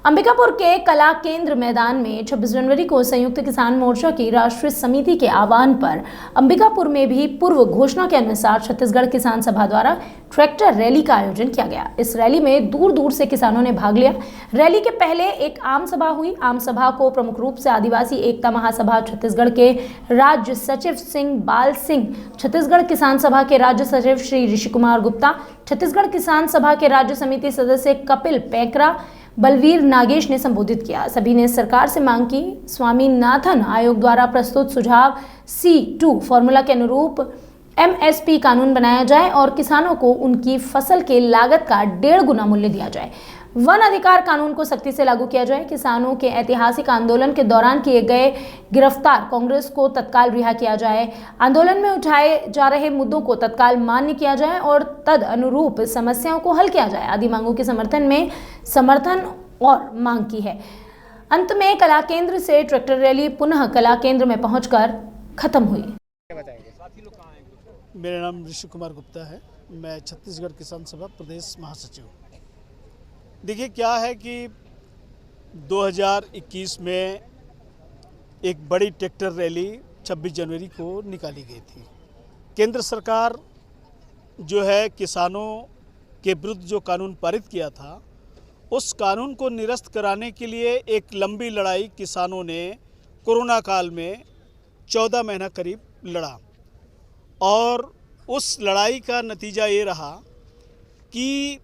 अंबिकापुर के कला केंद्र मैदान में 26 जनवरी को संयुक्त किसान मोर्चा की राष्ट्रीय समिति के आह्वान पर अंबिकापुर में भी पूर्व घोषणा के अनुसार छत्तीसगढ़ किसान सभा द्वारा ट्रैक्टर रैली का आयोजन किया गया। इस रैली में दूर दूर से किसानों ने भाग लिया। रैली के पहले एक आम सभा हुई। आम सभा को प्रमुख रूप से आदिवासी एकता महासभा छत्तीसगढ़ के राज्य सचिव सिंह बाल सिंह, छत्तीसगढ़ किसान सभा के राज्य सचिव श्री ऋषि कुमार गुप्ता, छत्तीसगढ़ किसान सभा के राज्य समिति सदस्य कपिल पैकरा, बलवीर नागेश ने संबोधित किया। सभी ने सरकार से मांग की स्वामीनाथन आयोग द्वारा प्रस्तुत सुझाव C2 फॉर्मूला के अनुरूप MSP कानून बनाया जाए और किसानों को उनकी फसल के लागत का 1.5 गुना मूल्य दिया जाए। वन अधिकार कानून को सख्ती से लागू किया जाए। किसानों के ऐतिहासिक आंदोलन के दौरान किए गए गिरफ्तार कांग्रेस को तत्काल रिहा किया जाए। आंदोलन में उठाए जा रहे मुद्दों को तत्काल मान्य किया जाए और तद अनुरूप समस्याओं को हल किया जाए आदि मांगों के समर्थन और मांग की है। अंत में कला केंद्र से ट्रैक्टर रैली पुनः कला केंद्र में पहुंचकर खत्म हुई। मेरा नाम ऋषि कुमार गुप्ता है। मैं छत्तीसगढ़ किसान सभा प्रदेश महासचिव। देखिए क्या है कि 2021 में एक बड़ी ट्रैक्टर रैली 26 जनवरी को निकाली गई थी। केंद्र सरकार जो है किसानों के विरुद्ध जो कानून पारित किया था, उस कानून को निरस्त कराने के लिए एक लंबी लड़ाई किसानों ने कोरोना काल में 14 महीना करीब लड़ा और उस लड़ाई का नतीजा ये रहा कि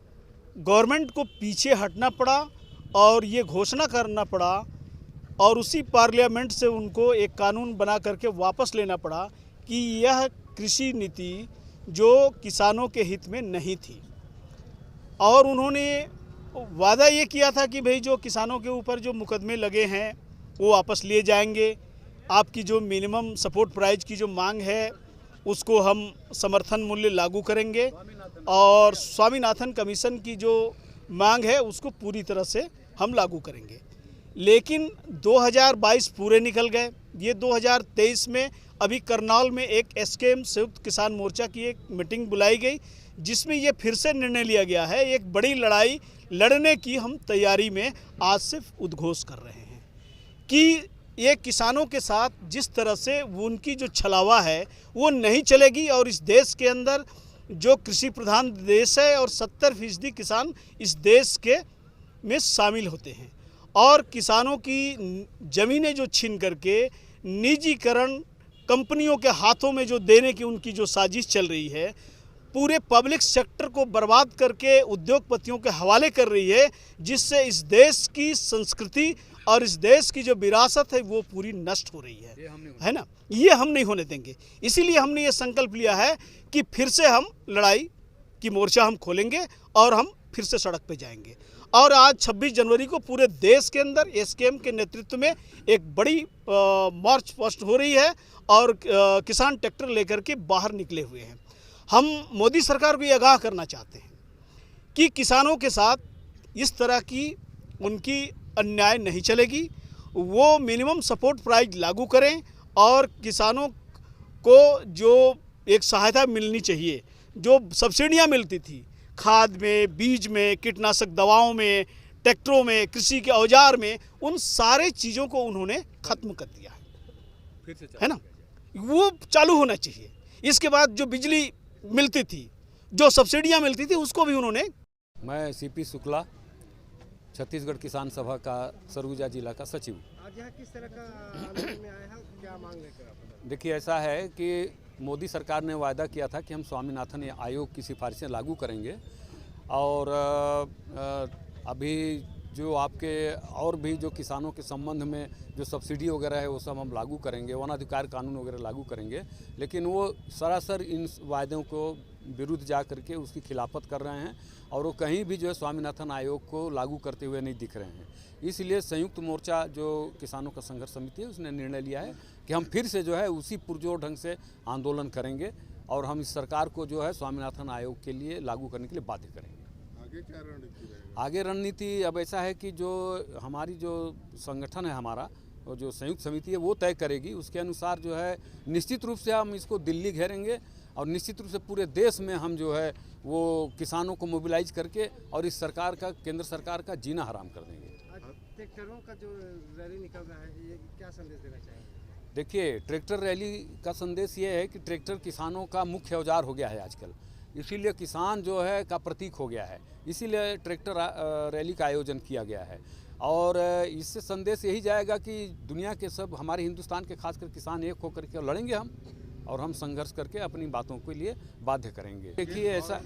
गवर्नमेंट को पीछे हटना पड़ा और ये घोषणा करना पड़ा और उसी पार्लियामेंट से उनको एक कानून बना करके वापस लेना पड़ा कि यह कृषि नीति जो किसानों के हित में नहीं थी। और उन्होंने वादा ये किया था कि भाई जो किसानों के ऊपर जो मुकदमे लगे हैं वो वापस लिए जाएंगे। आपकी जो मिनिमम सपोर्ट प्राइस की जो मांग है उसको हम समर्थन मूल्य लागू करेंगे और स्वामीनाथन कमीशन की जो मांग है उसको पूरी तरह से हम लागू करेंगे। लेकिन 2022 पूरे निकल गए। ये 2023 में अभी करनाल में एक SKM संयुक्त किसान मोर्चा की एक मीटिंग बुलाई गई, जिसमें ये फिर से निर्णय लिया गया है एक बड़ी लड़ाई लड़ने की हम तैयारी में आज से उद्घोष कर रहे हैं कि ये किसानों के साथ जिस तरह से उनकी जो छलावा है वो नहीं चलेगी। और इस देश के अंदर जो कृषि प्रधान देश है और 70% किसान इस देश के में शामिल होते हैं और किसानों की ज़मीनें जो छीन करके निजीकरण कंपनियों के हाथों में जो देने की उनकी जो साजिश चल रही है, पूरे पब्लिक सेक्टर को बर्बाद करके उद्योगपतियों के हवाले कर रही है, जिससे इस देश की संस्कृति और इस देश की जो विरासत है वो पूरी नष्ट हो रही है ना। ये हम नहीं होने देंगे। इसीलिए हमने ये संकल्प लिया है कि फिर से हम लड़ाई की मोर्चा हम खोलेंगे और हम फिर से सड़क पे जाएंगे। और आज 26 जनवरी को पूरे देश के अंदर SKM के नेतृत्व में एक बड़ी मार्च पास्ट हो रही है और किसान ट्रैक्टर लेकर के बाहर निकले हुए हैं। हम मोदी सरकार को ये आगाह करना चाहते हैं कि किसानों के साथ इस तरह की उनकी अन्याय नहीं चलेगी। वो मिनिमम सपोर्ट प्राइस लागू करें और किसानों को जो एक सहायता मिलनी चाहिए, जो सब्सिडियां मिलती थी खाद में, बीज में, कीटनाशक दवाओं में, ट्रैक्टरों में, कृषि के औजार में, उन सारे चीज़ों को उन्होंने ख़त्म कर दिया है ना। वो चालू होना चाहिए। इसके बाद जो बिजली मिलती थी, जो सब्सिडियां मिलती थी, उसको भी उन्होंने। मैं CP शुक्ला, छत्तीसगढ़ किसान सभा का सरगुजा जिला का सचिव। आज यहाँ किस तरह का आंदोलन में आए हैं, क्या मांग लेकर आप? देखिए ऐसा है कि मोदी सरकार ने वादा किया था कि हम स्वामीनाथन आयोग की सिफारिशें लागू करेंगे और अभी जो आपके और भी जो किसानों के संबंध में जो सब्सिडी वगैरह है वो सब हम लागू करेंगे, वन अधिकार कानून वगैरह लागू करेंगे। लेकिन वो सरासर इन वायदों को विरुद्ध जा करके उसकी खिलाफत कर रहे हैं और वो कहीं भी जो है स्वामीनाथन आयोग को लागू करते हुए नहीं दिख रहे हैं। इसलिए संयुक्त मोर्चा जो किसानों का संघर्ष समिति है उसने निर्णय लिया है कि हम फिर से जो है उसी पुरजोर ढंग से आंदोलन करेंगे और हम इस सरकार को जो है स्वामीनाथन आयोग के लिए लागू करने के लिए बाध्य करेंगे। आगे क्या रणनीति रहेगी? आगे रणनीति अब ऐसा है कि जो हमारी जो संगठन है हमारा, और जो संयुक्त समिति है वो तय करेगी। उसके अनुसार जो है निश्चित रूप से हम इसको दिल्ली घेरेंगे और निश्चित रूप से पूरे देश में हम जो है वो किसानों को मोबिलाइज करके और इस सरकार का, केंद्र सरकार का जीना हराम कर देंगे। ट्रैक्टरों का जो रैली निकल रहा है, ये क्या संदेश देना चाहेंगे? देखिए, ट्रैक्टर रैली का संदेश ये है कि ट्रैक्टर किसानों का मुख्य औजार हो गया है आजकल, इसीलिए किसान जो है का प्रतीक हो गया है, इसीलिए ट्रैक्टर रैली का आयोजन किया गया है। और इससे संदेश यही जाएगा कि दुनिया के सब, हमारे हिंदुस्तान के खासकर किसान एक होकर के लड़ेंगे हम, और हम संघर्ष करके अपनी बातों के लिए बाध्य करेंगे। देखिए, ऐसा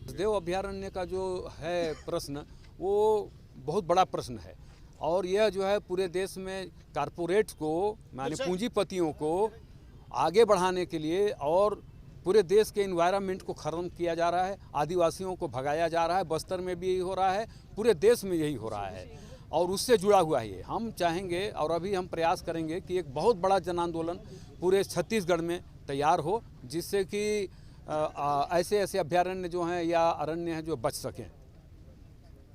देव अभयारण्य का जो है प्रश्न, वो बहुत बड़ा प्रश्न है, और यह जो है पूरे देश में कारपोरेट्स को, माने पूंजीपतियों को आगे बढ़ाने के लिए, और पूरे देश के एनवायरनमेंट को खत्म किया जा रहा है, आदिवासियों को भगाया जा रहा है। बस्तर में भी यही हो रहा है, पूरे देश में यही हो रहा है, और उससे जुड़ा हुआ है ये। हम चाहेंगे और अभी हम प्रयास करेंगे कि एक बहुत बड़ा जन आंदोलन पूरे छत्तीसगढ़ में तैयार हो, जिससे कि ऐसे ऐसे अभयारण्य जो हैं या अरण्य हैं जो बच सकें।